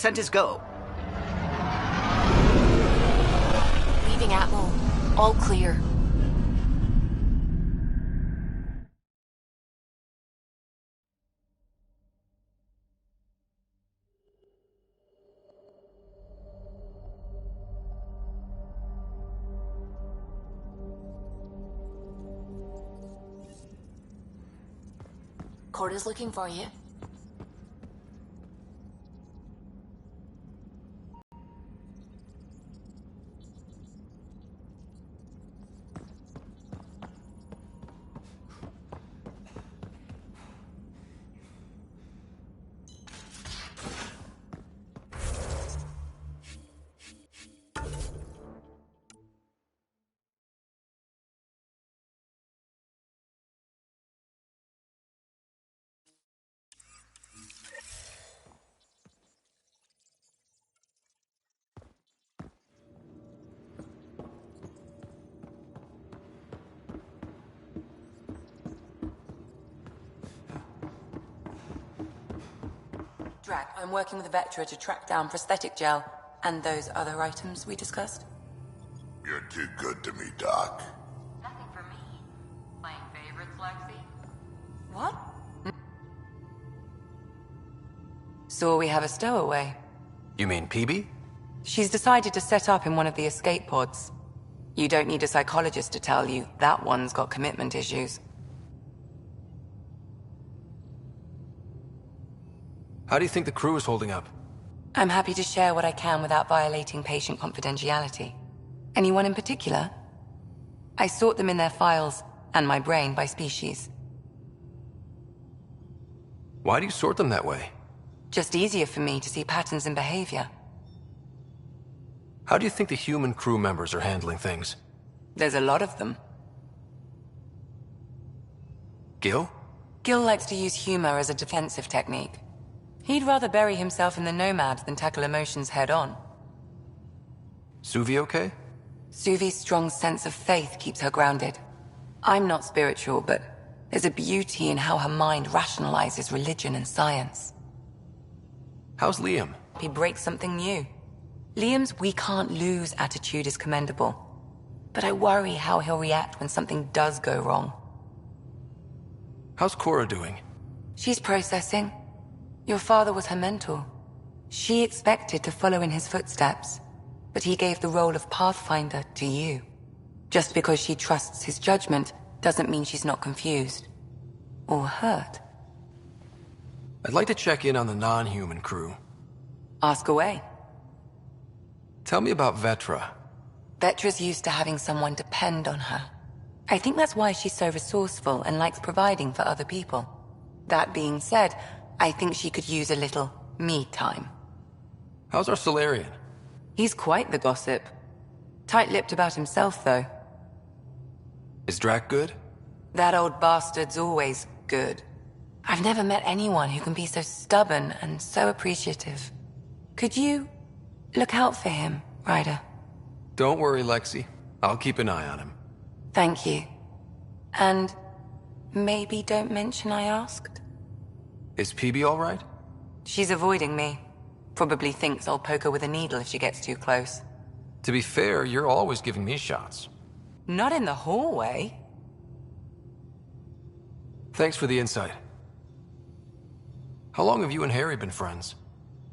Centers go. Leaving Atmel. All clear. Corda's looking for you. Drac, I'm working with Vetra to track down prosthetic gel and those other items we discussed. You're too good to me, Doc. Nothing for me. Playing favorites, Lexi? What? So we have a stowaway. You mean PB? She's decided to set up in one of the escape pods. You don't need a psychologist to tell you that one's got commitment issues. How do you think the crew is holding up? I'm happy to share what I can without violating patient confidentiality. Anyone in particular? I sort them in their files, and my brain by species. Why do you sort them that way? Just easier for me to see patterns in behavior. How do you think the human crew members are handling things? There's a lot of them. Gil? Gil likes to use humor as a defensive technique. He'd rather bury himself in the Nomad than tackle emotions head-on. Suvi okay? Suvi's strong sense of faith keeps her grounded. I'm not spiritual, but there's a beauty in how her mind rationalizes religion and science. How's Liam? He breaks something new. Liam's we can't lose attitude is commendable. But I worry how he'll react when something does go wrong. How's Cora doing? She's processing. Your father was her mentor. She expected to follow in his footsteps, but he gave the role of Pathfinder to you. Just because she trusts his judgment doesn't mean she's not confused. Or hurt. I'd like to check in on the non-human crew. Ask away. Tell me about Vetra. Vetra's used to having someone depend on her. I think that's why she's so resourceful and likes providing for other people. That being said, I think she could use a little me time. How's our Solarian? He's quite the gossip. Tight-lipped about himself, though. Is Drac good? That old bastard's always good. I've never met anyone who can be so stubborn and so appreciative. Could you look out for him, Ryder? Don't worry, Lexi. I'll keep an eye on him. Thank you. And maybe don't mention I asked? Is PB all right? She's avoiding me. Probably thinks I'll poke her with a needle if she gets too close. To be fair, you're always giving me shots. Not in the hallway. Thanks for the insight. How long have you and Harry been friends?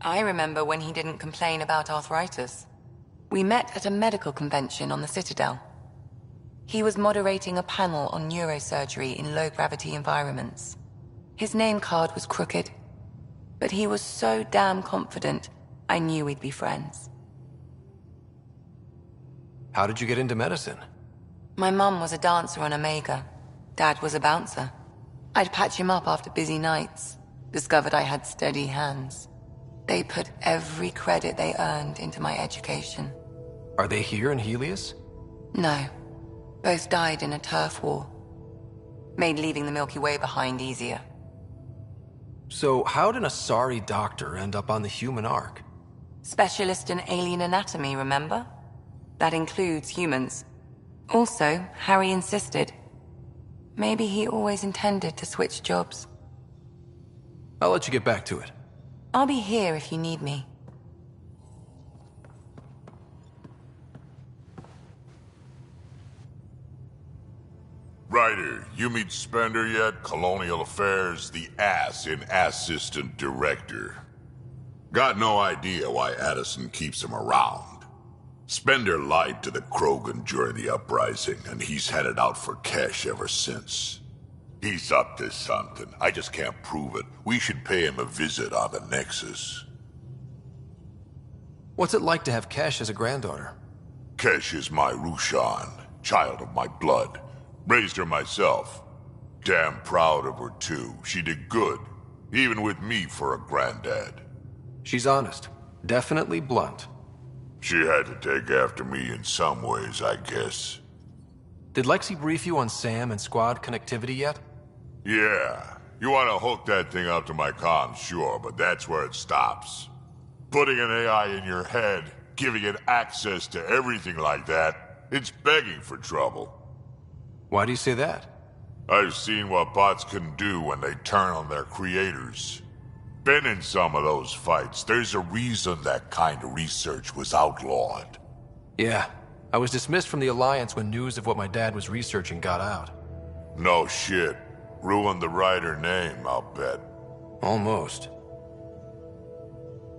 I remember when he didn't complain about arthritis. We met at a medical convention on the Citadel. He was moderating a panel on neurosurgery in low-gravity environments. His name card was crooked, but he was so damn confident, I knew we'd be friends. How did you get into medicine? My mum was a dancer on Omega. Dad was a bouncer. I'd patch him up after busy nights. Discovered I had steady hands. They put every credit they earned into my education. Are they here in Helios? No. Both died in a turf war. Made leaving the Milky Way behind easier. So how'd an Asari doctor end up on the human Ark? Specialist in alien anatomy, remember? That includes humans. Also, Harry insisted. Maybe he always intended to switch jobs. I'll let you get back to it. I'll be here if you need me. Ryder, you meet Spender yet? Colonial Affairs, the ass in Assistant Director. Got no idea why Addison keeps him around. Spender lied to the Krogan during the uprising, and he's had it out for cash ever since. He's up to something. I just can't prove it. We should pay him a visit on the Nexus. What's it like to have Kesh as a granddaughter? Kesh is my Rushan, child of my blood. Raised her myself. Damn proud of her too. She did good, even with me for a granddad. She's honest. Definitely blunt. She had to take after me in some ways, I guess. Did Lexi brief you on SAM and squad connectivity yet? Yeah. You want to hook that thing up to my comms, sure, but that's where it stops. Putting an AI in your head, giving it access to everything like that, it's begging for trouble. Why do you say that? I've seen what bots can do when they turn on their creators. Been in some of those fights. There's a reason that kind of research was outlawed. Yeah. I was dismissed from the Alliance when news of what my dad was researching got out. No shit. Ruined the Ryder name, I'll bet. Almost.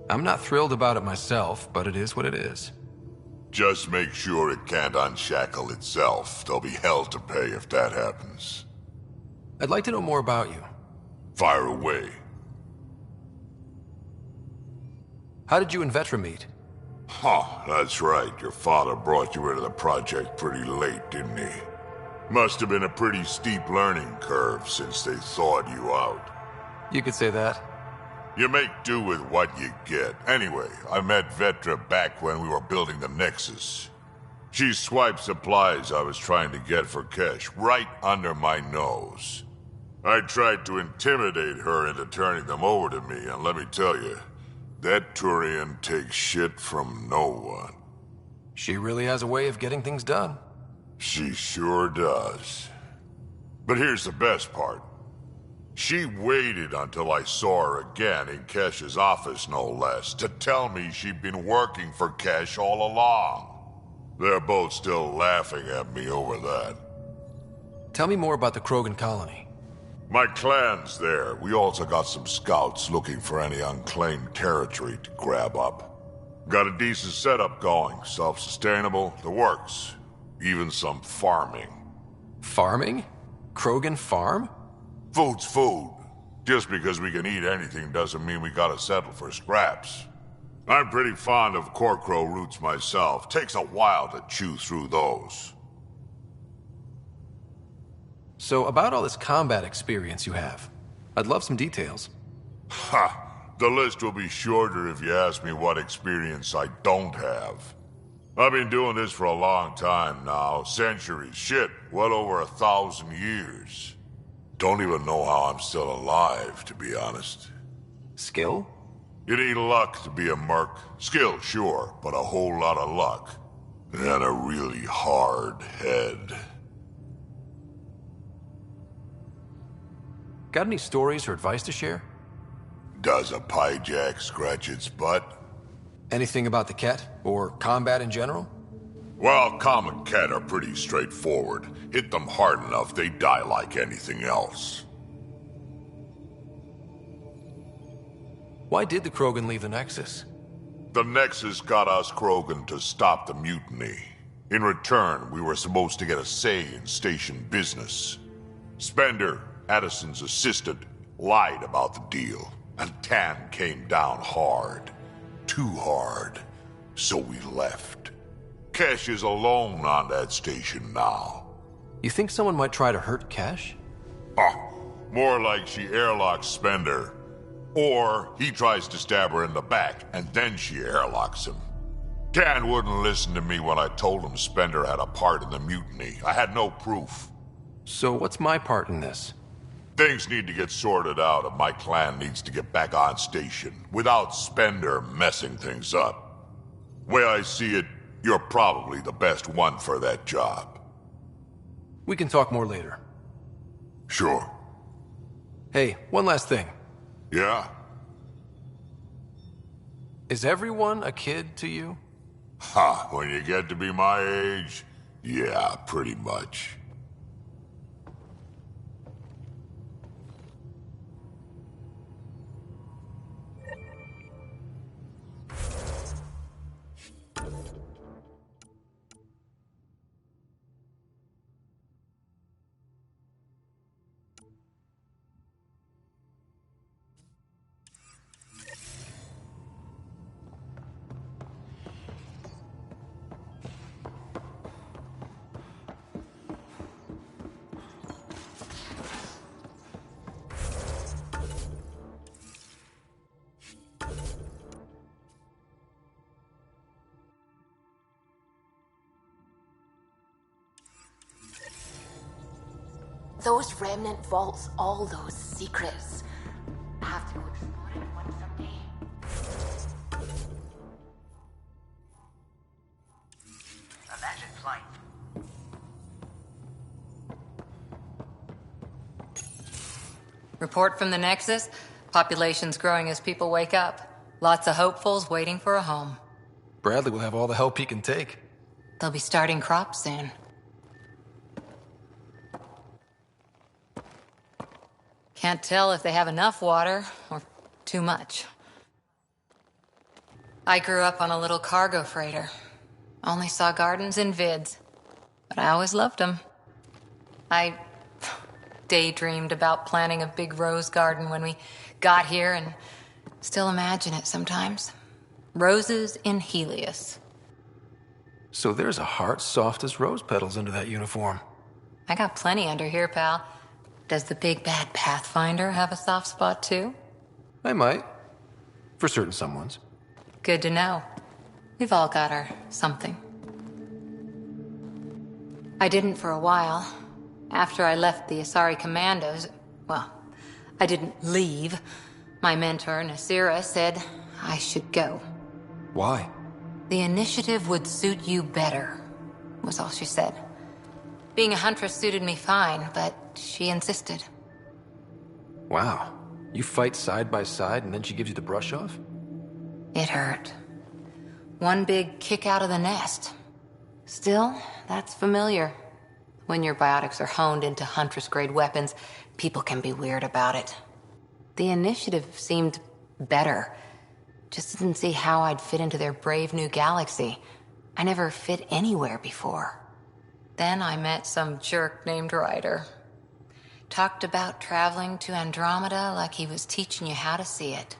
I'm not thrilled about it myself, but it is what it is. Just make sure it can't unshackle itself. There'll be hell to pay if that happens. I'd like to know more about you. Fire away. How did you and Vetra meet? Huh, that's right. Your father brought you into the project pretty late, didn't he? Must have been a pretty steep learning curve since they thawed you out. You could say that. You make do with what you get. Anyway, I met Vetra back when we were building the Nexus. She swiped supplies I was trying to get for Kesh right under my nose. I tried to intimidate her into turning them over to me, and let me tell you, that Turian takes shit from no one. She really has a way of getting things done. She sure does. But here's the best part. She waited until I saw her again in Kesh's office, no less, to tell me she'd been working for Kesh all along. They're both still laughing at me over that. Tell me more about the Krogan colony. My clan's there. We also got some scouts looking for any unclaimed territory to grab up. Got a decent setup going, self-sustainable, the works. Even some farming. Farming? Krogan farm? Food's food. Just because we can eat anything doesn't mean we gotta settle for scraps. I'm pretty fond of Corcrow roots myself. Takes a while to chew through those. So, about all this combat experience you have, I'd love some details. Ha! The list will be shorter if you ask me what experience I don't have. I've been doing this for a long time now. Centuries. Shit, well over 1,000 years. Don't even know how I'm still alive, to be honest. Skill? It ain't luck to be a merc. Skill, sure, but a whole lot of luck. And a really hard head. Got any stories or advice to share? Does a pyjak scratch its butt? Anything about the Ket, or combat in general? Well, common Ket are pretty straightforward. Hit them hard enough, they die like anything else. Why did the Krogan leave the Nexus? The Nexus got us Krogan to stop the mutiny. In return, we were supposed to get a say in station business. Spender, Addison's assistant, lied about the deal, and Tan came down hard. Too hard. So we left. Kesh is alone on that station now. You think someone might try to hurt Kesh? More like she airlocks Spender. Or he tries to stab her in the back, and then she airlocks him. Tan wouldn't listen to me when I told him Spender had a part in the mutiny. I had no proof. So what's my part in this? Things need to get sorted out, and my clan needs to get back on station, without Spender messing things up. Way I see it, you're probably the best one for that job. We can talk more later. Sure. Hey, one last thing. Yeah? Is everyone a kid to you? Ha, when you get to be my age, yeah, pretty much. Those remnant vaults, all those secrets. I have to go explore it one someday. Imagine flight. Report from the Nexus. Population's growing as people wake up. Lots of hopefuls waiting for a home. Bradley will have all the help he can take. They'll be starting crops soon. Can't tell if they have enough water or too much. I grew up on a little cargo freighter. Only saw gardens in vids, but I always loved them. I daydreamed about planting a big rose garden when we got here and still imagine it sometimes. Roses in Helios. So there's a heart soft as rose petals under that uniform. I got plenty under here, pal. Does the big bad Pathfinder have a soft spot too? I might. For certain someones. Good to know. We've all got our something. I didn't for a while. After I left the Asari Commandos, well, I didn't leave. My mentor, Nasira, said I should go. Why? The initiative would suit you better, was all she said. Being a huntress suited me fine, but she insisted. Wow. You fight side by side and then she gives you the brush off? It hurt. One big kick out of the nest. Still, that's familiar. When your biotics are honed into Huntress-grade weapons, people can be weird about it. The initiative seemed better. Just didn't see how I'd fit into their brave new galaxy. I never fit anywhere before. Then I met some jerk named Ryder. Talked about traveling to Andromeda like he was teaching you how to see it.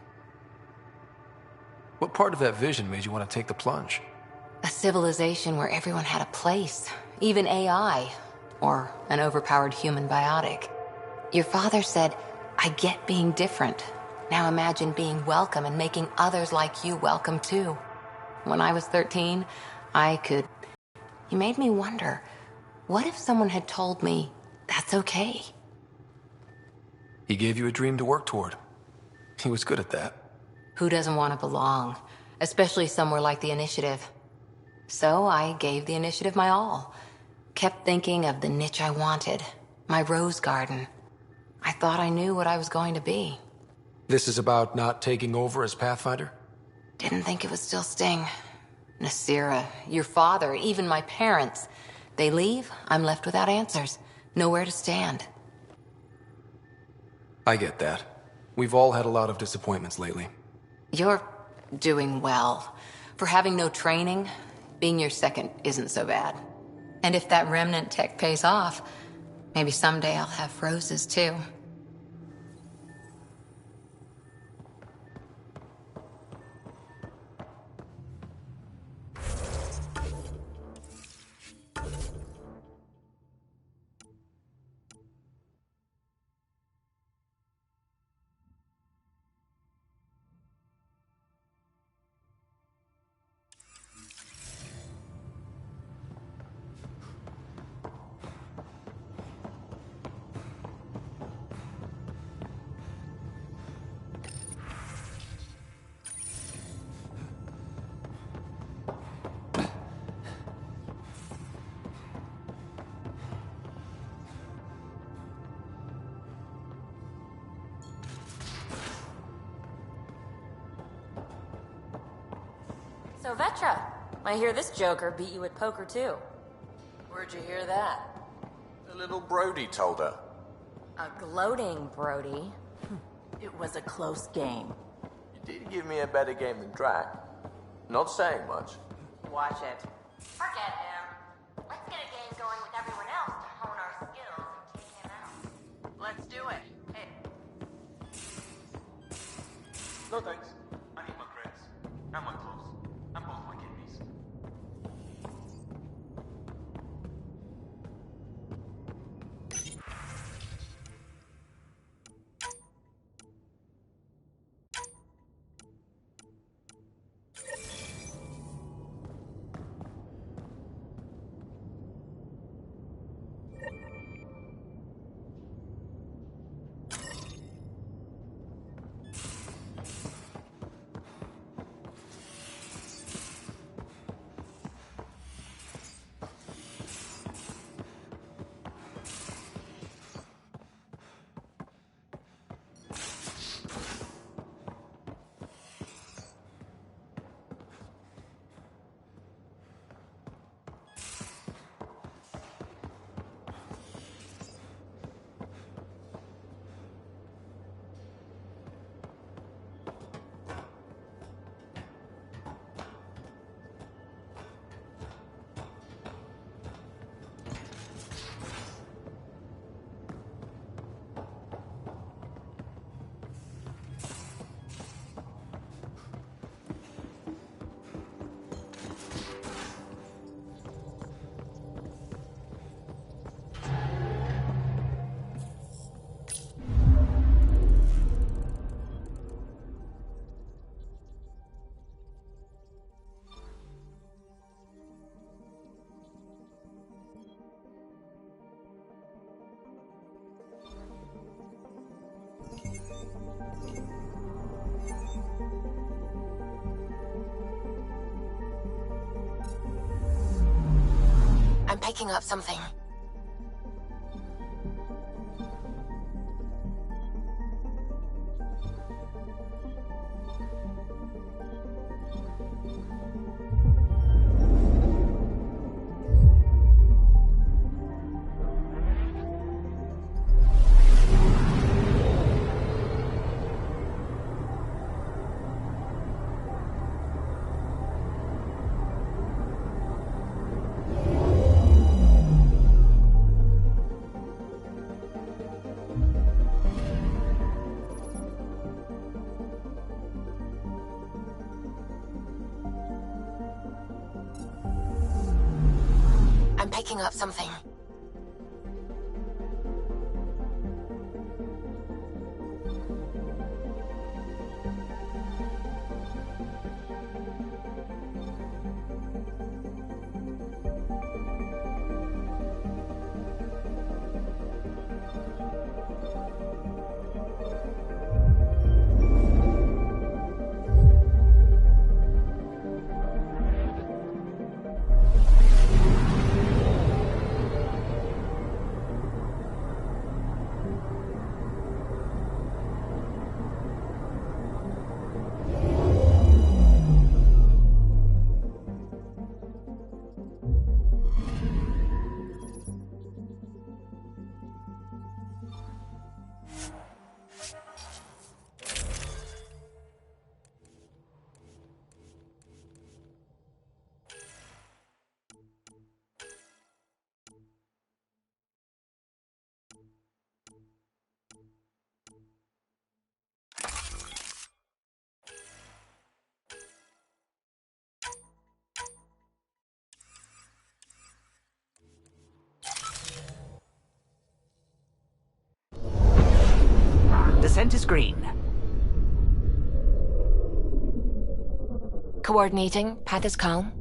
What part of that vision made you want to take the plunge? A civilization where everyone had a place, even AI, or an overpowered human biotic. Your father said, I get being different. Now imagine being welcome and making others like you welcome too. When I was 13, I could... He made me wonder, what if someone had told me that's okay? He gave you a dream to work toward. He was good at that. Who doesn't want to belong? Especially somewhere like the Initiative. So I gave the Initiative my all. Kept thinking of the niche I wanted. My rose garden. I thought I knew what I was going to be. This is about not taking over as Pathfinder? Didn't think it would still sting. Nasira, your father, even my parents. They leave, I'm left without answers. Nowhere to stand. I get that. We've all had a lot of disappointments lately. You're doing well. For having no training, being your second isn't so bad. And if that remnant tech pays off, maybe someday I'll have roses too. So, Vetra, I hear this joker beat you at poker too. Where'd you hear that? The little Brody told her. A gloating Brody. It was a close game. You did give me a better game than Drac. Not saying much. Watch it. Forget him. Let's get a game going with everyone else to hone our skills and take him out. Let's do it. Hey. No thanks. I need my credits. And my clothes. And both my kidneys. I'm picking up something. I'm picking up something. Descent is green. Coordinating. Path is calm.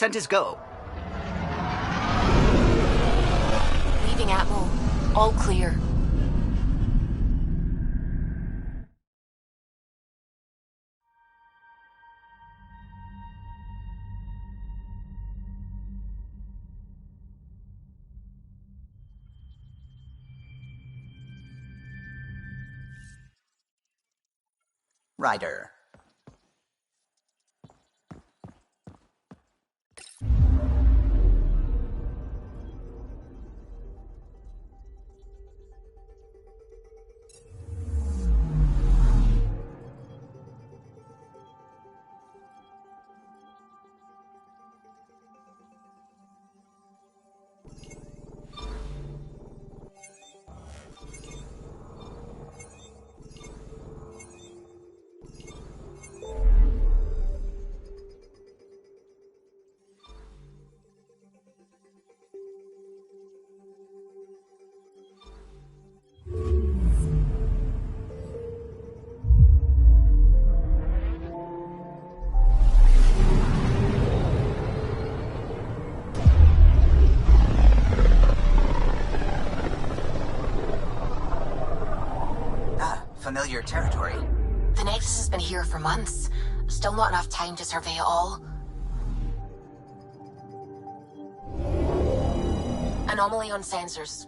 Descent is go. Leaving Atmo. All clear. Ryder. Familiar territory. The Nexus has been here for months. Still not enough time to survey it all. Anomaly on sensors.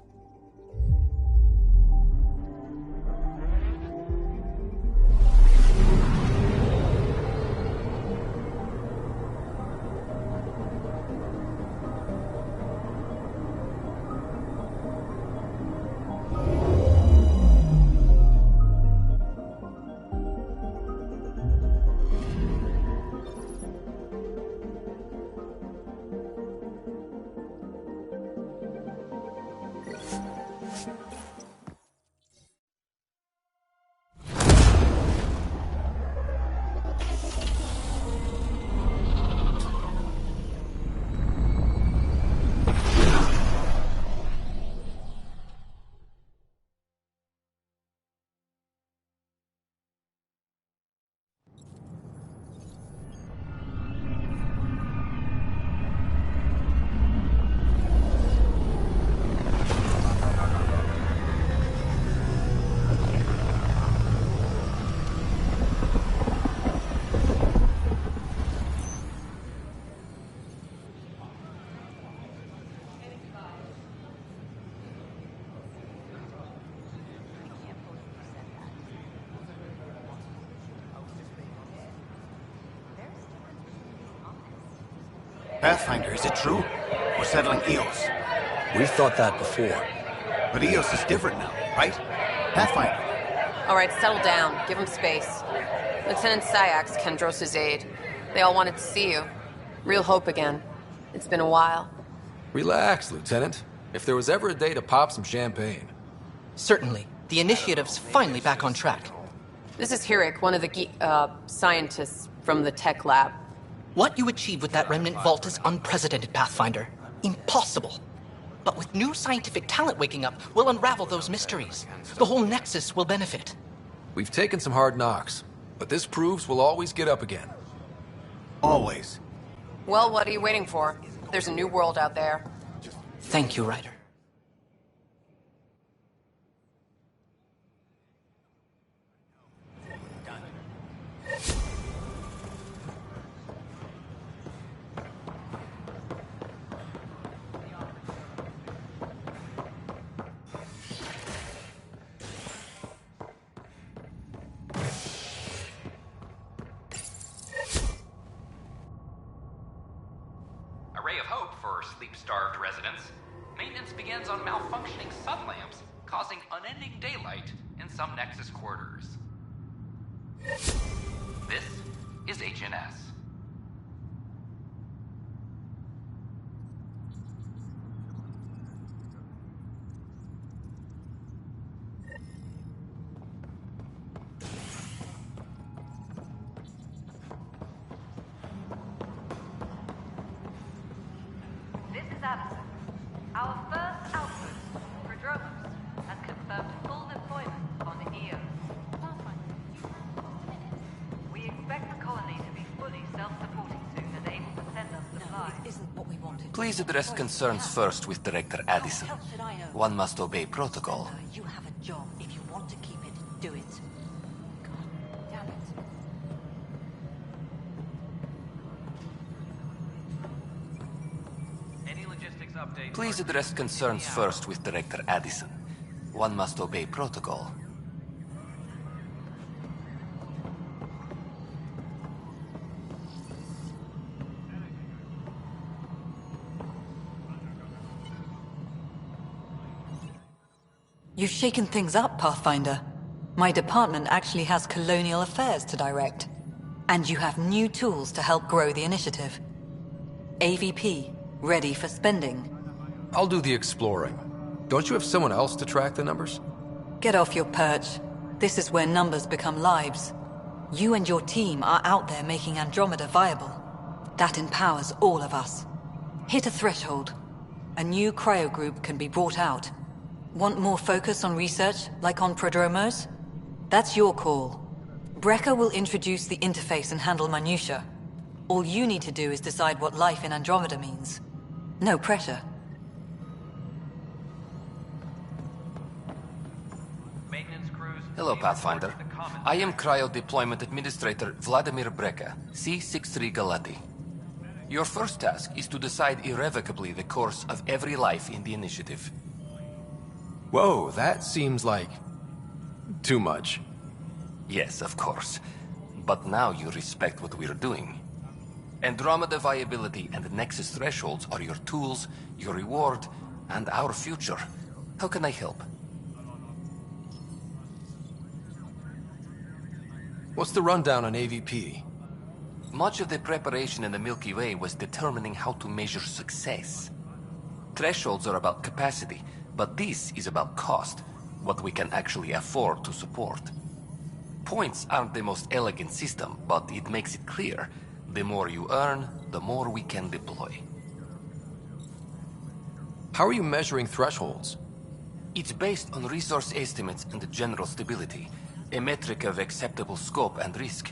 Pathfinder, is it true? We're settling Eos. We've thought that before. But Eos is different now, right? Pathfinder. All right, settle down. Give him space. Lieutenant Syax, Kendros' aide. They all wanted to see you. Real hope again. It's been a while. Relax, Lieutenant. If there was ever a day to pop some champagne. Certainly. The initiative's finally back on track. This is Hirik, one of the scientists from the tech lab. What you achieved with that remnant vault is unprecedented, Pathfinder. Impossible. But with new scientific talent waking up, we'll unravel those mysteries. The whole Nexus will benefit. We've taken some hard knocks, but this proves we'll always get up again. Always. Well, what are you waiting for? There's a new world out there. Thank you, Ryder. Ray of hope for sleep-starved residents. Maintenance begins on malfunctioning sublamps, causing unending daylight in some Nexus quarters. This is HNS. Our first outpost, Prodromos, has confirmed full deployment on Eos. We expect the colony to be fully Please address concerns first with Director Addison. One must obey protocol. You have a job. If you want to keep it, do it. God damn it. Any logistics updates? Please address concerns first with Director Addison. One must obey protocol. You've shaken things up, Pathfinder. My department actually has colonial affairs to direct. And you have new tools to help grow the initiative. AVP, ready for spending. I'll do the exploring. Don't you have someone else to track the numbers? Get off your perch. This is where numbers become lives. You and your team are out there making Andromeda viable. That empowers all of us. Hit a threshold. A new cryo group can be brought out. Want more focus on research, like on Prodromos? That's your call. Brecker will introduce the interface and handle minutiae. All you need to do is decide what life in Andromeda means. No pressure. Maintenance crews. Hello, Pathfinder. I am Cryo Deployment Administrator Vladimir Brecker, C-63 Galati. Your first task is to decide irrevocably the course of every life in the initiative. Whoa, that seems like... too much. Yes, of course. But now you respect what we're doing. Andromeda viability and Nexus thresholds are your tools, your reward, and our future. How can I help? What's the rundown on AVP? Much of the preparation in the Milky Way was determining how to measure success. Thresholds are about capacity, but this is about cost, what we can actually afford to support. Points aren't the most elegant system, but it makes it clear. The more you earn, the more we can deploy. How are you measuring thresholds? It's based on resource estimates and general stability, a metric of acceptable scope and risk.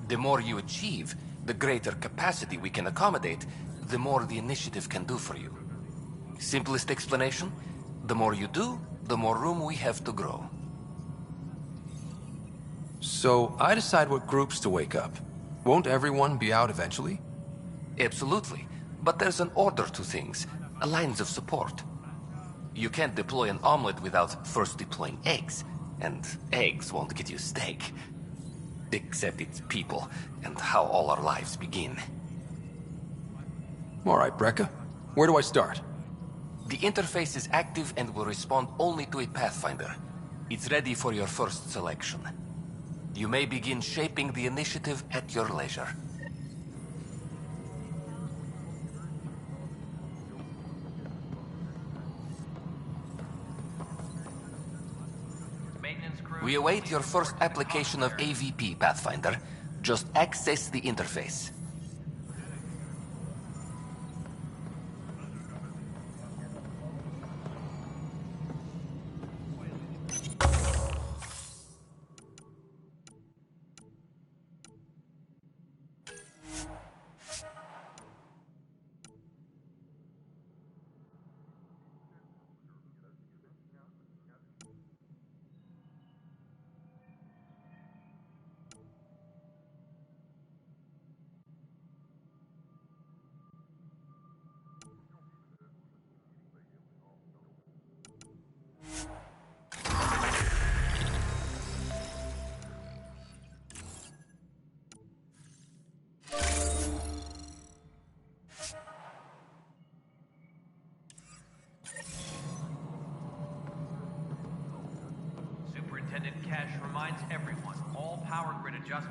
The more you achieve, the greater capacity we can accommodate, the more the initiative can do for you. Simplest explanation, the more you do, the more room we have to grow. So, I decide what groups to wake up. Won't everyone be out eventually? Absolutely. But there's an order to things, lines of support. You can't deploy an omelet without first deploying eggs, and eggs won't get you steak. Except it's people, and how all our lives begin. All right, Brecker. Where do I start? The interface is active and will respond only to a Pathfinder. It's ready for your first selection. You may begin shaping the initiative at your leisure. We await your first application of AVP, Pathfinder. Just access the interface.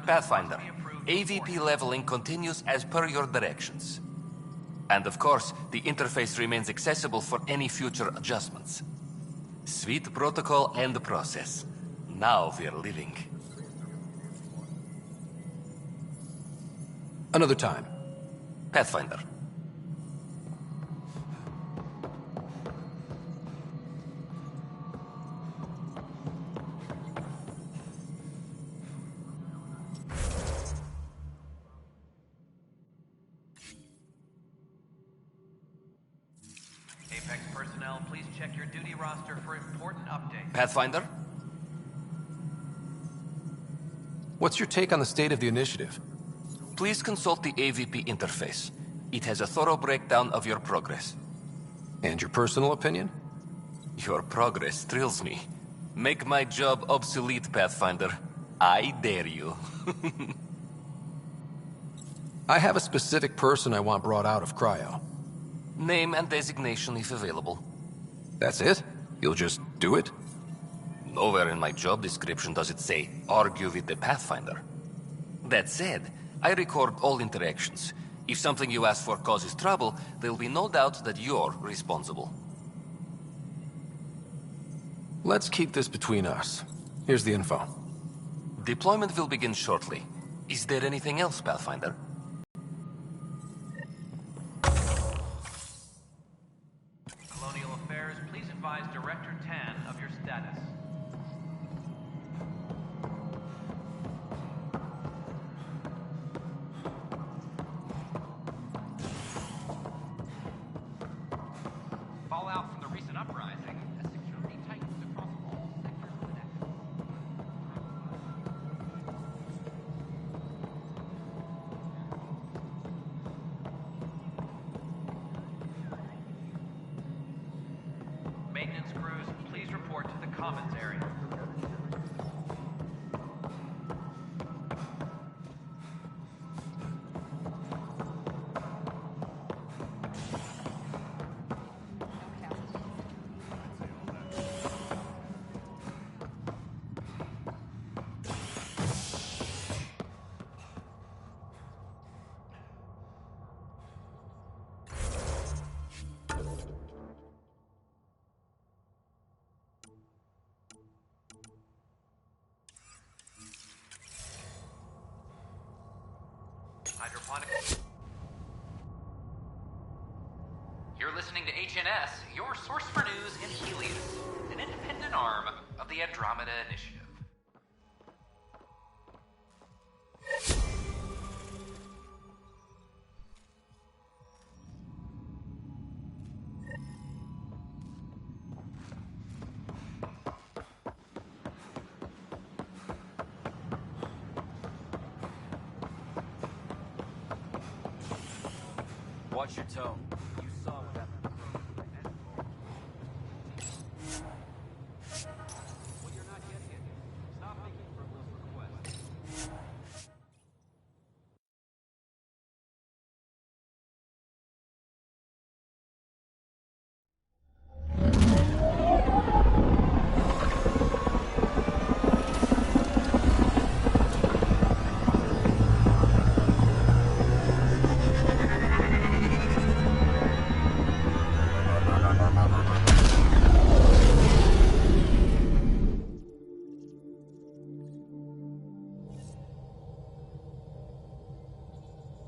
Pathfinder, AVP leveling continues as per your directions. And of course, the interface remains accessible for any future adjustments. Sweet protocol and process. Now we're living. Another time. Pathfinder. personnel, please check your duty roster for important updates. Pathfinder? What's your take on the state of the initiative? Please consult the AVP interface. It has a thorough breakdown of your progress. And your personal opinion? Your progress thrills me. Make my job obsolete, Pathfinder. I dare you. I have a specific person I want brought out of cryo. Name and designation if available. That's it? You'll just do it? Nowhere in my job description does it say, argue with the Pathfinder. That said, I record all interactions. If something you ask for causes trouble, there will be no doubt that you're responsible. Let's keep this between us. Here's the info. Deployment will begin shortly. Is there anything else, Pathfinder? Colonial Affairs, please advise Director Tan of your status. Fallout from the recent uprising as security tightens across all sectors of the network. Maintenance crews, please report to the commons area. Hydroponic. You're listening to HNS, your source for news in Helios, an independent arm of the Andromeda Initiative. Watch your tone. You saw what happened. When you're not getting it, stop making frivolous requests.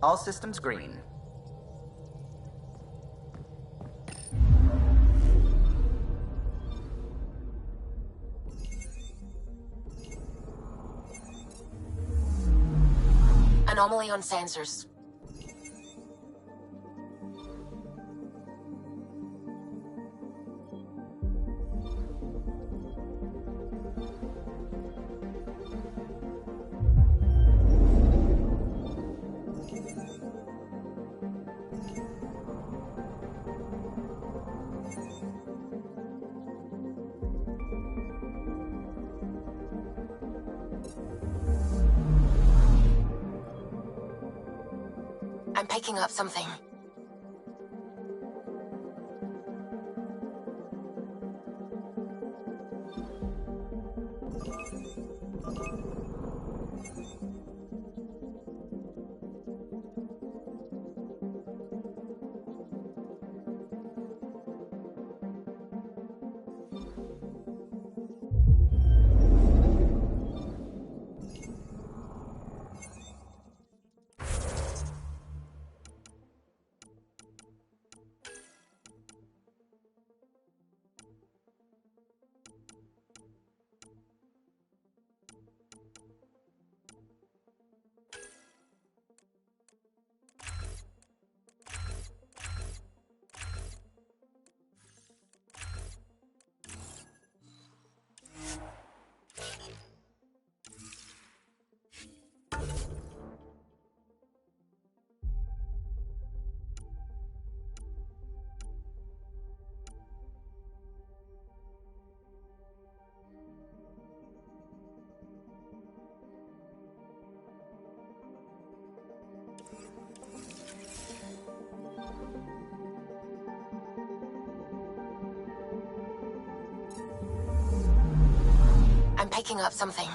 All systems green. Anomaly on sensors. I'm picking up something. picking up something.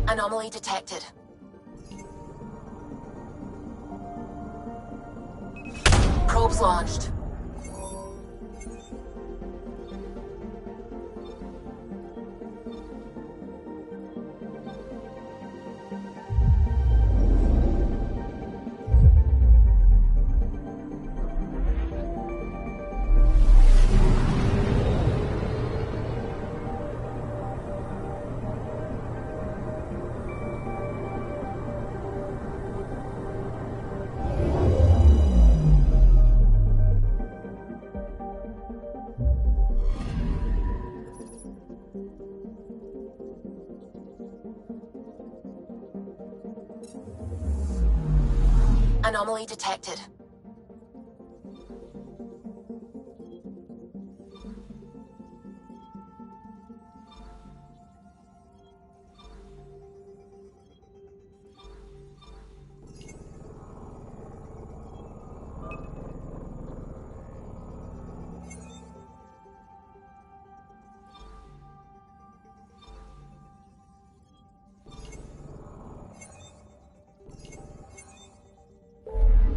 Anomaly detected. Probes launched. Anomaly detected.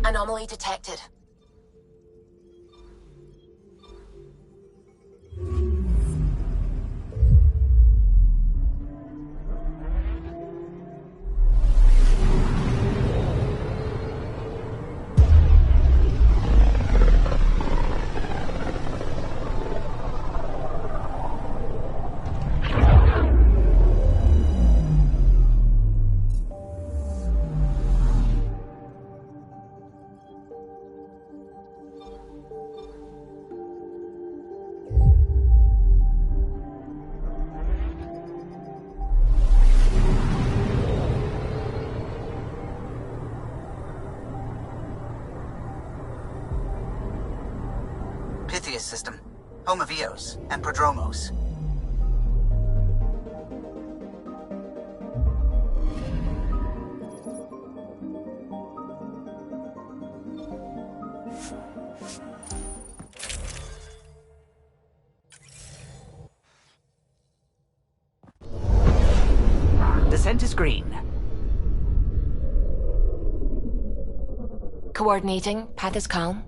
Anomaly detected. System, home of Eos and Prodromos. Descent is green. Coordinating. Path is calm.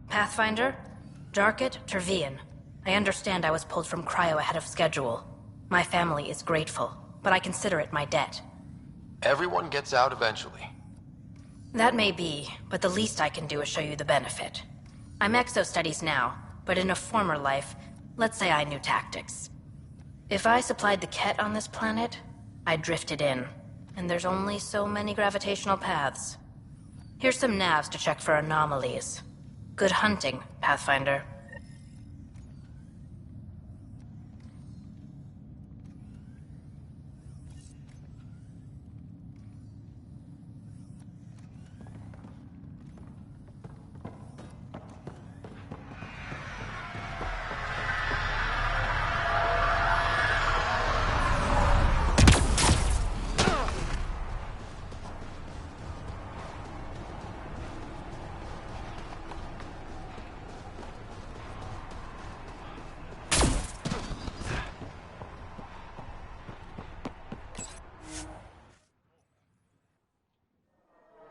Pathfinder? Jarkett, Trevian. I understand I was pulled from Cryo ahead of schedule. My family is grateful, but I consider it my debt. Everyone gets out eventually. That may be, but the least I can do is show you the benefit. I'm exo-studies now, but in a former life, let's say I knew tactics. If I supplied the Ket on this planet, I'd drifted in. And there's only so many gravitational paths. Here's some navs to check for anomalies. Good hunting, Pathfinder.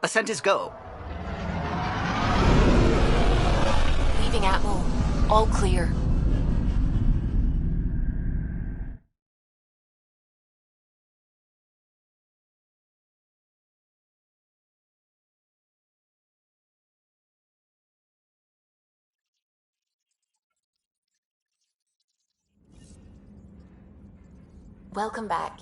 Ascent is go. Leaving Atmo. All clear. Welcome back.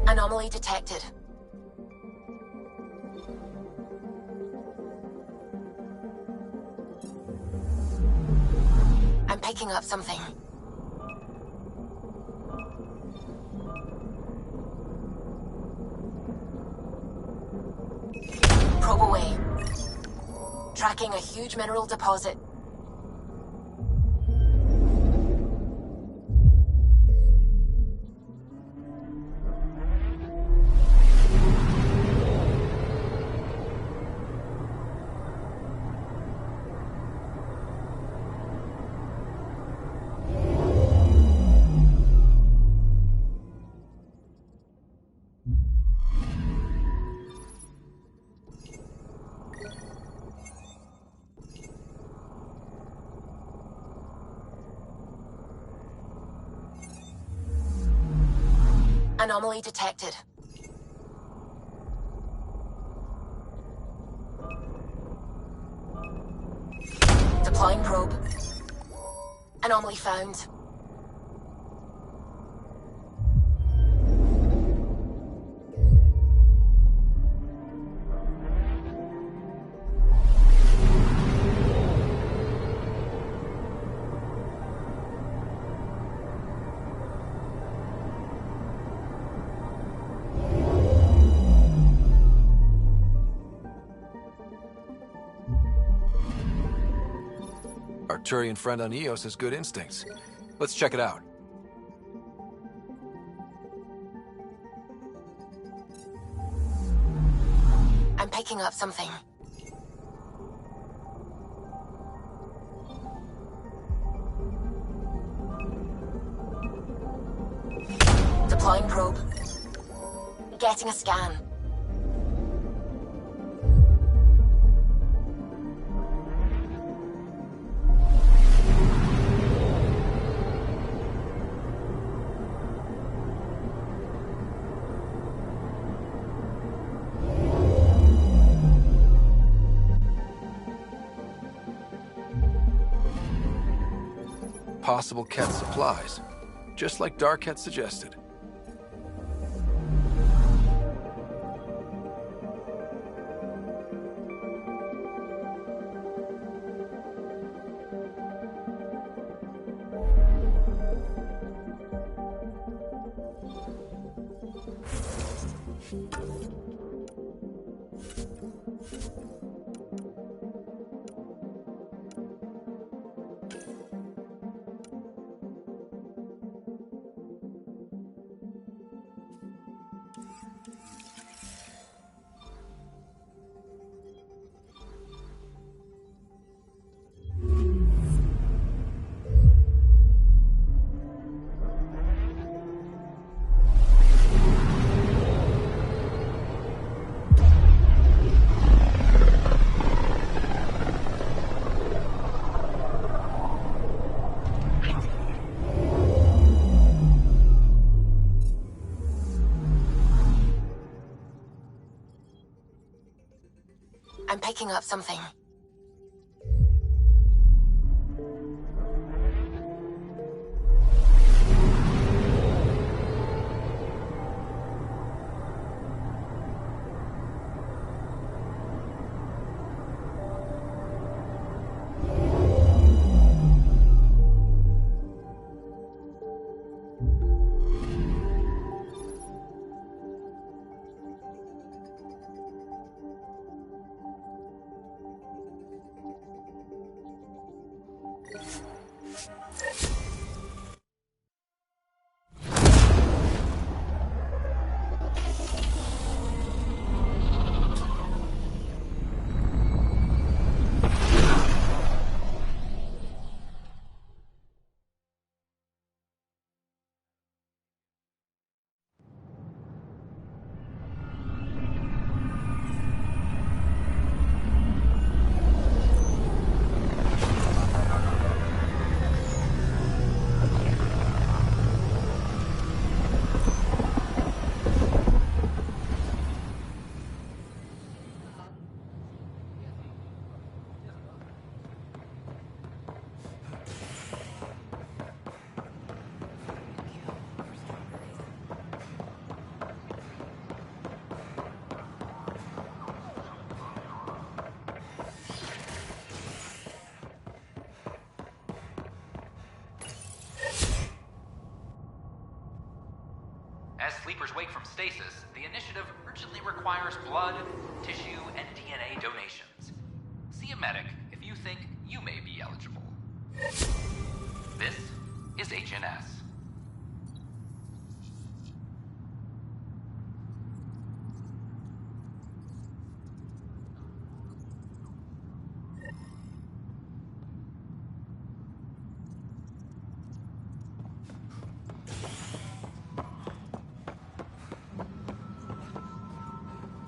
Anomaly detected. I'm picking up something. Probe away. Tracking a huge mineral deposit. Anomaly detected. Deploying probe. Anomaly found. Arturian friend on Eos has good instincts. Let's check it out. I'm picking up something. Deploying probe. Getting a scan. Possible Ket supplies, just like Dark had suggested. picking up something. As sleepers wake from stasis, the initiative urgently requires blood, tissue, and DNA donations. See a medic if you think you may be eligible. This is HNS.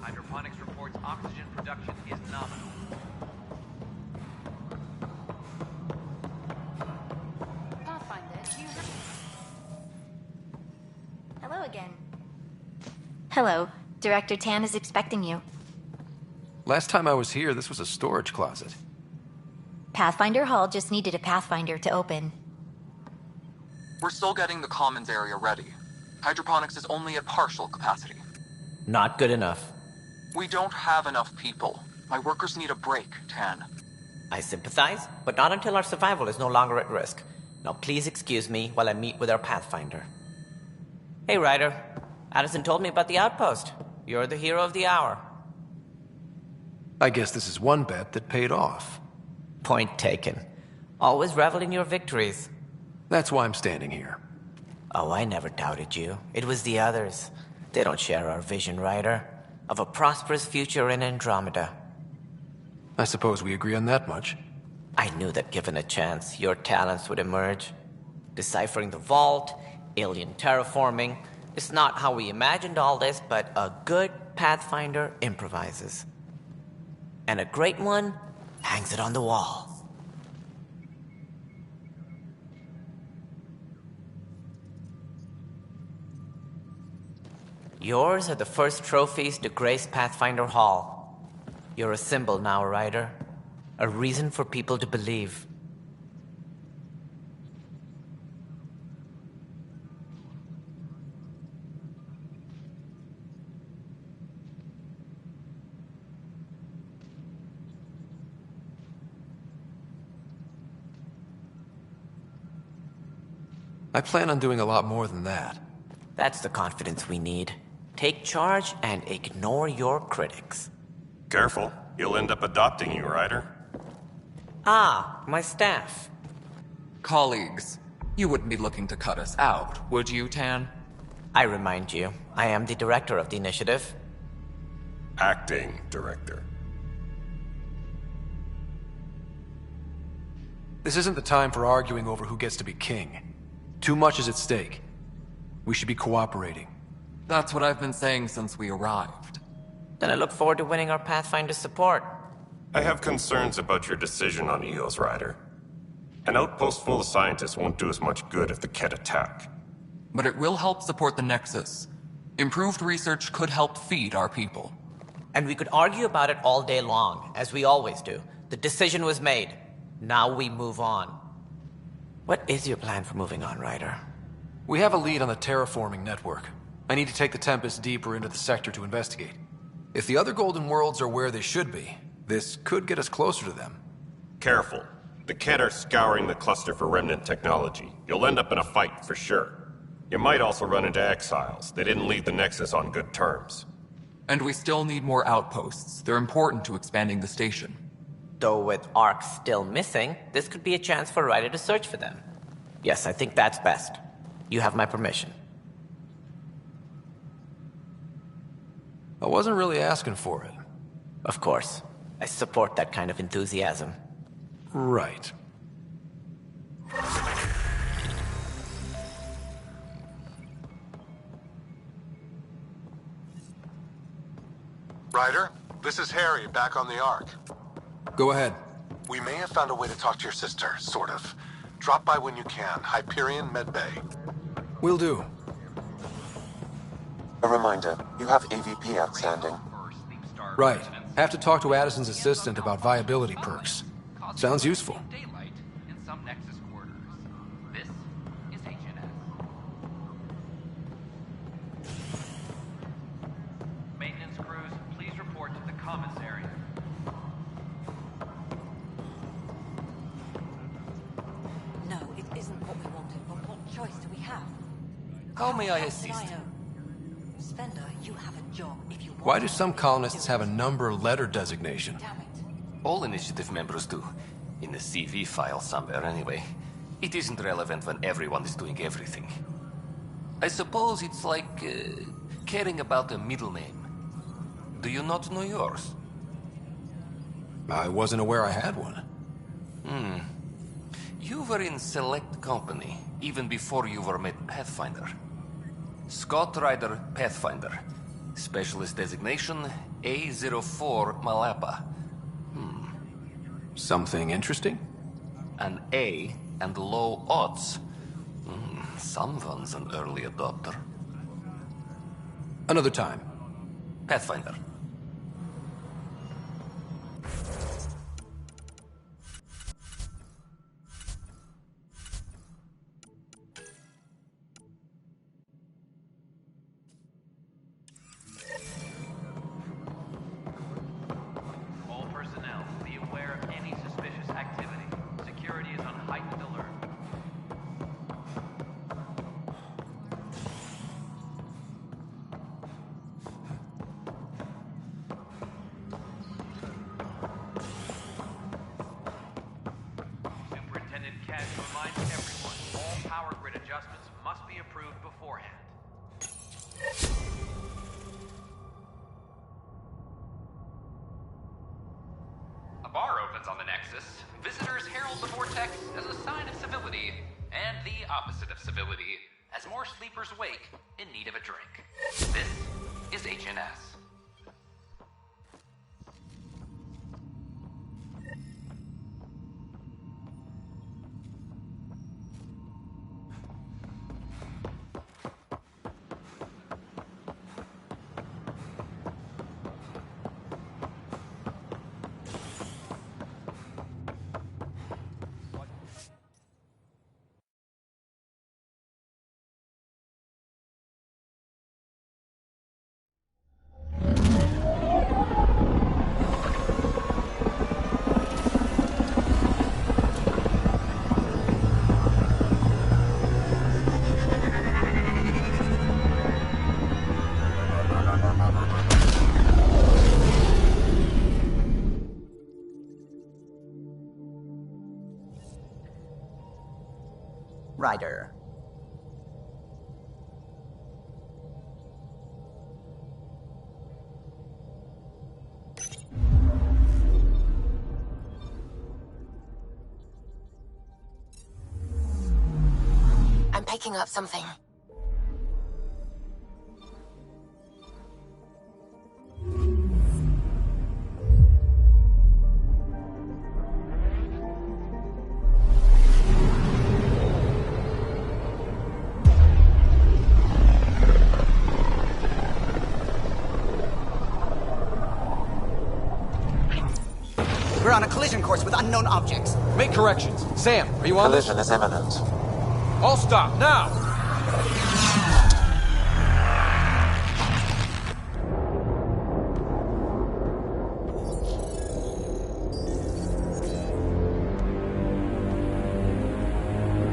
Hydroponics reports oxygen production is nominal. Hello again. Hello. Director Tan is expecting you. Last time I was here, this was a storage closet. Pathfinder Hall just needed a Pathfinder to open. We're still getting the commons area ready. Hydroponics is only at partial capacity. Not good enough. We don't have enough people. My workers need a break, Tan. I sympathize, but not until our survival is no longer at risk. Now please excuse me while I meet with our Pathfinder. Hey, Ryder. Addison told me about the outpost. You're the hero of the hour. I guess this is one bet that paid off. Point taken. Always revel in your victories. That's why I'm standing here. Oh, I never doubted you. It was the others. They don't share our vision, Ryder, of a prosperous future in Andromeda. I suppose we agree on that much. I knew that given a chance, your talents would emerge. Deciphering the vault, alien terraforming. It's not how we imagined all this, but a good Pathfinder improvises. And a great one hangs it on the wall. Yours are the first trophies to grace Pathfinder Hall. You're a symbol now, Ryder. A reason for people to believe. I plan on doing a lot more than that. That's the confidence we need. Take charge and ignore your critics. Careful. You'll end up adopting you, Ryder. Ah, my staff. Colleagues, you wouldn't be looking to cut us out, would you, Tan? I remind you, I am the director of the initiative. Acting director. This isn't the time for arguing over who gets to be king. Too much is at stake. We should be cooperating. That's what I've been saying since we arrived. Then I look forward to winning our Pathfinder's support. I have concerns about your decision on EOS, Ryder. An outpost full of scientists won't do us much good if the Ket attack. But it will help support the Nexus. Improved research could help feed our people. And we could argue about it all day long, as we always do. The decision was made. Now we move on. What is your plan for moving on, Ryder? We have a lead on the terraforming network. I need to take the Tempest deeper into the sector to investigate. If the other Golden Worlds are where they should be, this could get us closer to them. Careful. The Kett are scouring the cluster for remnant technology. You'll end up in a fight for sure. You might also run into exiles. They didn't leave the Nexus on good terms. And we still need more outposts. They're important to expanding the station. Though with Ark still missing, this could be a chance for Ryder to search for them. Yes, I think that's best. You have my permission. I wasn't really asking for it. Of course. I support that kind of enthusiasm. Right. Ryder, this is Harry, back on the Ark. Go ahead. We may have found a way to talk to your sister, sort of. Drop by when you can. Hyperion Medbay. Will do. A reminder, you have AVP outstanding. Right. Have to talk to Addison's assistant about viability perks. Sounds useful. Daylight in some Nexus quarters. This is HNS. Maintenance crews, please report to the commons area. No, it isn't what we wanted, but what choice do we have? How may I assist? Spender, you have a job if you want. Why do some colonists have a number letter designation? All initiative members do. In the CV file somewhere, anyway. It isn't relevant when everyone is doing everything. I suppose it's like caring about a middle name. Do you not know yours? I wasn't aware I had one. You were in select company, even before you were made Pathfinder. Scott Ryder, Pathfinder. Specialist designation, A04 Malapa. Something interesting? An A and low odds. Someone's an early adopter. Another time. Pathfinder. All personnel, be aware of any suspicious activity. Security is on heightened alert. Superintendent Cash reminds everyone, all power grid adjustments must be approved beforehand. A bar opens on the Nexus. Visitors herald the vortex as a sign of civility, and the opposite of civility, as more sleepers wake in need of a drink. This is HNS. Ryder. I'm picking up something. collision course with unknown objects. Make corrections. Sam, are you on this? Collision is imminent. All stop, now!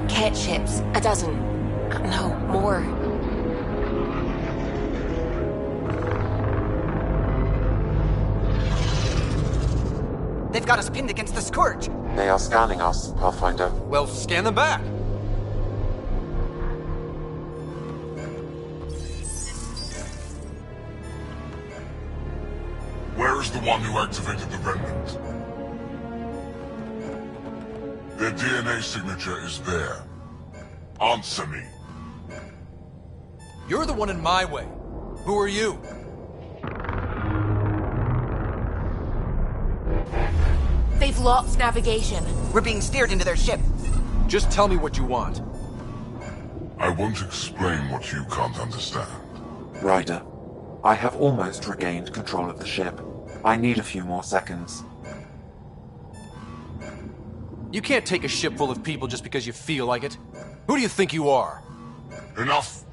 Cat ships. 12. No, more. They've got us pinned against the Scourge. They are scanning us, Pathfinder. Well, scan them back. Where is the one who activated the remnant? Their DNA signature is there. Answer me. You're the one in my way. Who are you? They've lost navigation. We're being steered into their ship. Just tell me what you want. I won't explain what you can't understand. Ryder, I have almost regained control of the ship. I need a few more seconds. You can't take a ship full of people just because you feel like it. Who do you think you are? Enough!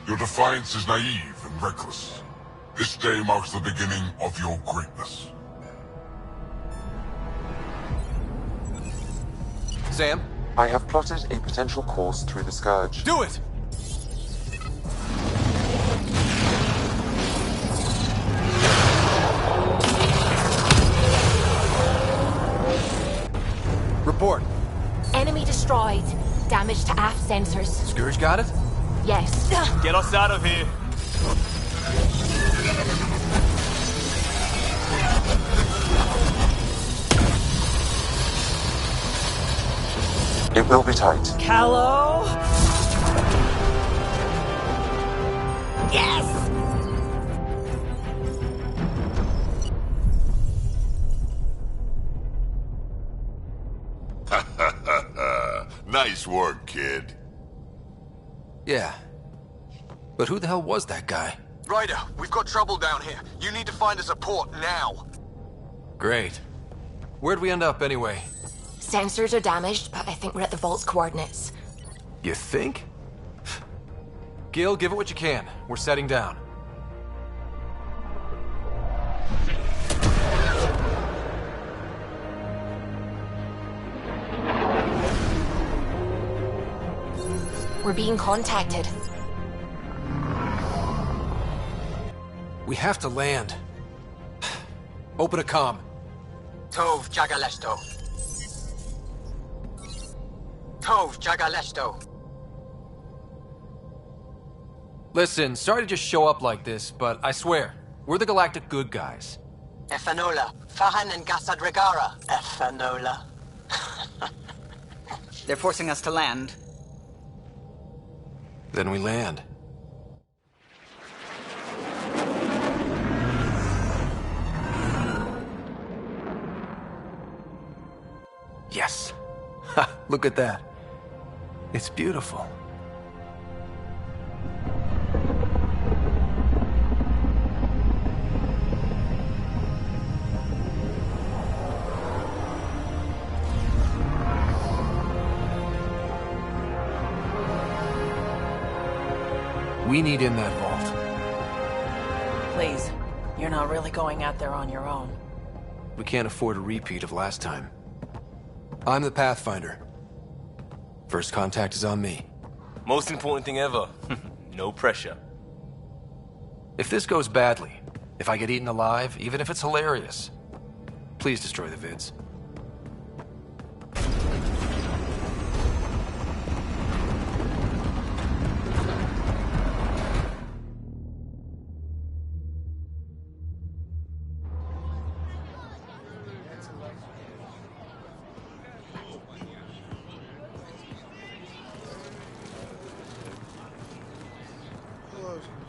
Your defiance is naive and reckless. This day marks the beginning of your greatness. Sam? I have plotted a potential course through the Scourge. Do it! Report. Enemy destroyed. Damage to aft sensors. Scourge got it? Yes. Get us out of here. It will be tight. Callow? Yes! Nice work, kid. Yeah. But who the hell was that guy? Ryder, we've got trouble down here. You need to find us a port now. Great. Where'd we end up anyway? Sensors are damaged, but I think we're at the vault's coordinates. You think? Gil, give it what you can. We're setting down. We're being contacted. We have to land. Open a comm. Tov Jagaleshto. Tov Jagaleshto. Listen, sorry to just show up like this, but I swear, we're the galactic good guys. Efanola. Fahan and Gasadregara. Efanola. They're forcing us to land. Then we land. Yes. Ha, look at that. It's beautiful. We need in that vault. Please, you're not really going out there on your own. We can't afford a repeat of last time. I'm the Pathfinder. First contact is on me. Most important thing ever. No pressure. If this goes badly, if I get eaten alive, even if it's hilarious, please destroy the vids.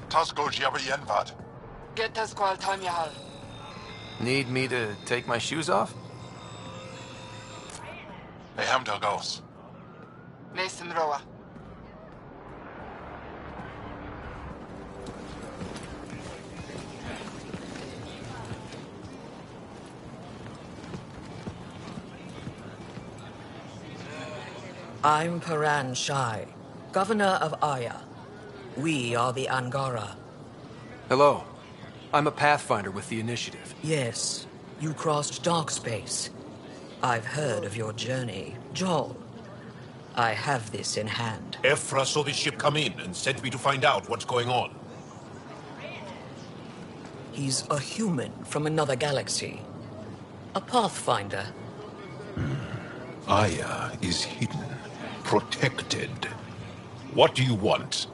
Tasco Jiabayenvat. Get Tasqual Tamyahal. Need me to take my shoes off? Ehamdel Gos. Mason Roa. I'm Paran Shai, Governor of Aya. We are the Angara. Hello. I'm a Pathfinder with the Initiative. Yes, you crossed dark space. I've heard of your journey, Joel. I have this in hand. Ephra saw the ship come in and sent me to find out what's going on. He's a human from another galaxy. A Pathfinder. Aya is hidden, protected. What do you want?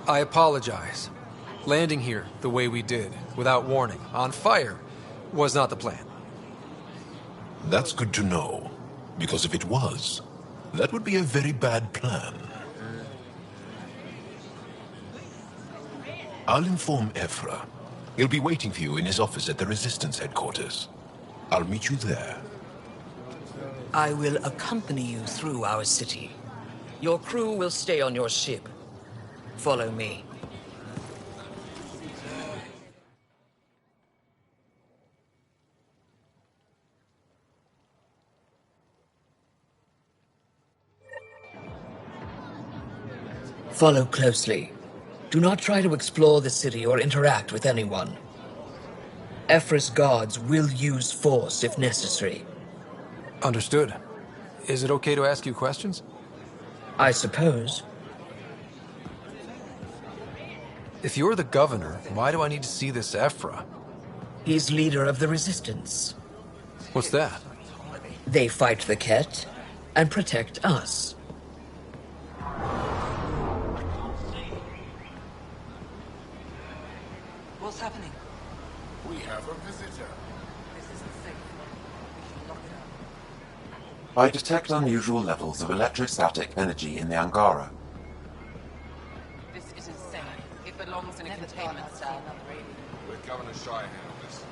I apologize. Landing here the way we did, without warning, on fire, was not the plan. That's good to know. Because if it was, that would be a very bad plan. I'll inform Ephra. He'll be waiting for you in his office at the Resistance headquarters. I'll meet you there. I will accompany you through our city. Your crew will stay on your ship. Follow me. Follow closely. Do not try to explore the city or interact with anyone. Ephra's guards will use force if necessary. Understood. Is it okay to ask you questions? I suppose. If you're the governor, why do I need to see this Ephra? He's leader of the Resistance. What's that? They fight the Ket and protect us. What's happening? We have a visitor. This isn't safe. We should lock it up. I detect unusual levels of electrostatic energy in the Angara. This is insane. It belongs in a containment cell. Let Governor Shai handle this.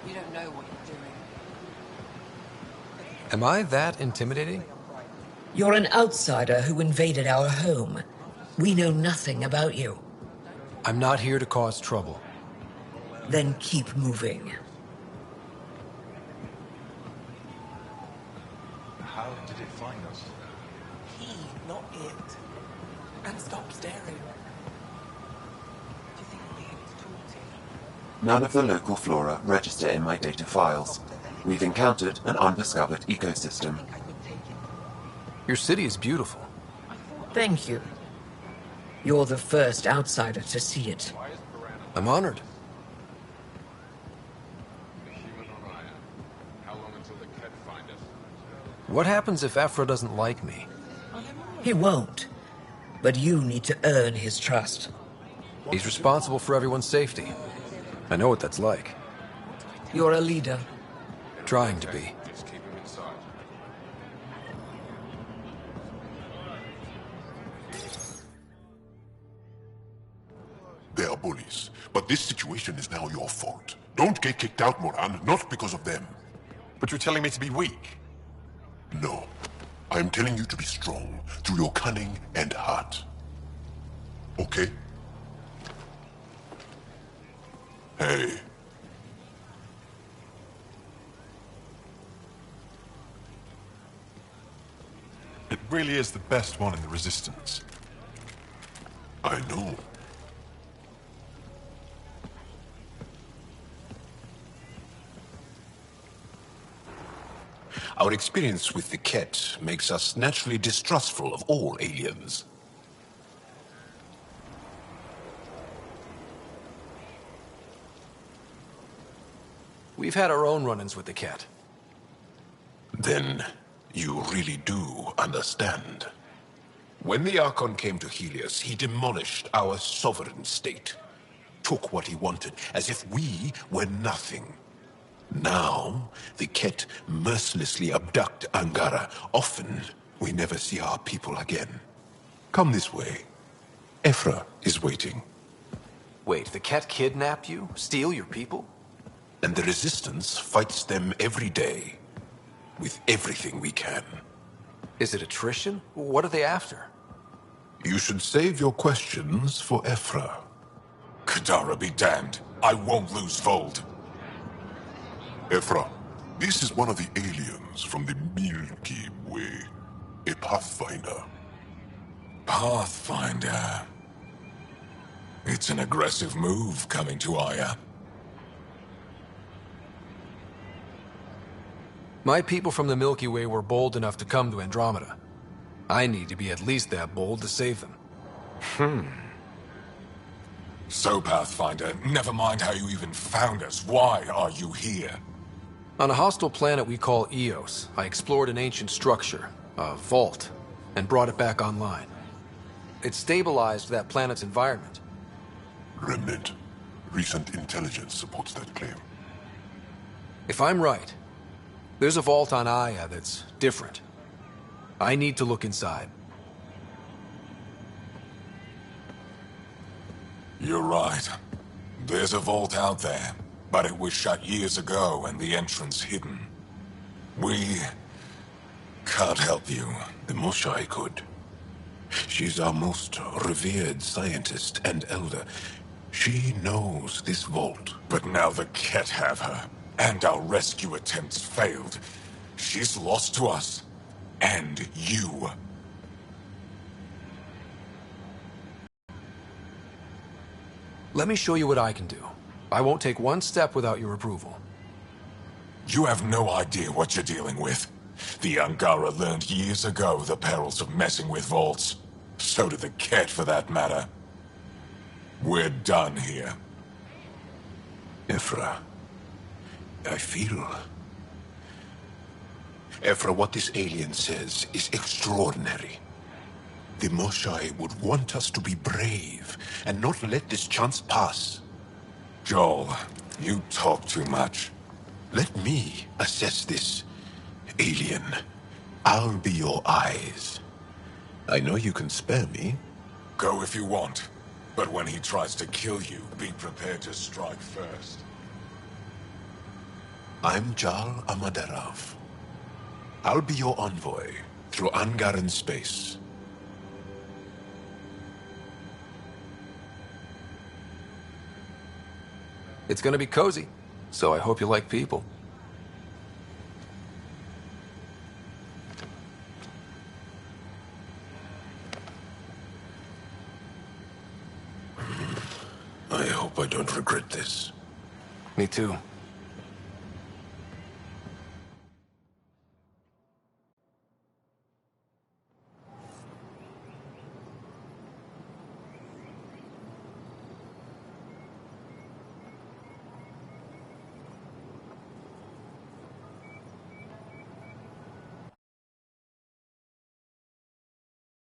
You don't know what you're doing. Am I that intimidating? You're an outsider who invaded our home. We know nothing about you. I'm not here to cause trouble. Then keep moving. How did it find us? He, not it. And stop staring. Do you think we'll be able to talk to you? None of the local flora register in my data files. We've encountered an undiscovered ecosystem. Your city is beautiful. Thank you. You're the first outsider to see it. I'm honored. What happens if Ephra doesn't like me? He won't. But you need to earn his trust. He's responsible for everyone's safety. I know what that's like. You're a leader. Trying to be. Just keep him inside. They are bullies, but this situation is now your fault. Don't get kicked out, Moran, not because of them. But you're telling me to be weak. No. I'm telling you to be strong through your cunning and heart. Okay? Hey. It really is the best one in the Resistance. I know. Our experience with the Ket makes us naturally distrustful of all aliens. We've had our own run-ins with the Ket. Then you really do understand. When the Archon came to Helios, he demolished our sovereign state. Took what he wanted, as if we were nothing. Now, the Ket mercilessly abduct Angara. Often, we never see our people again. Come this way. Ephra is waiting. Wait, the Ket kidnap you? Steal your people? And the Resistance fights them every day. With everything we can. Is it attrition? What are they after? You should save your questions for Ephra. Kadara be damned. I won't lose Vold. Ephra, this is one of the aliens from the Milky Way. A Pathfinder. Pathfinder. It's an aggressive move coming to Aya. My people from the Milky Way were bold enough to come to Andromeda. I need to be at least that bold to save them. So, Pathfinder, never mind how you even found us. Why are you here? On a hostile planet we call Eos, I explored an ancient structure, a vault, and brought it back online. It stabilized that planet's environment. Remnant. Recent intelligence supports that claim. If I'm right, there's a vault on Aya that's different. I need to look inside. You're right. There's a vault out there, but it was shut years ago and the entrance hidden. We can't help you. The Moshai could. She's our most revered scientist and elder. She knows this vault. But now the Ket have her, and our rescue attempts failed. She's lost to us, and you. Let me show you what I can do. I won't take one step without your approval. You have no idea what you're dealing with. The Angara learned years ago the perils of messing with vaults. So did the Ket, for that matter. We're done here. Ephra, I feel... Ephra, what this alien says is extraordinary. The Moshai would want us to be brave and not let this chance pass. Joel, you talk too much. Let me assess this, alien. I'll be your eyes. I know you can spare me. Go if you want. But when he tries to kill you, be prepared to strike first. I'm Jal Amaderav. I'll be your envoy through Angaran space. It's gonna be cozy, so I hope you like people. I hope I don't regret this. Me too.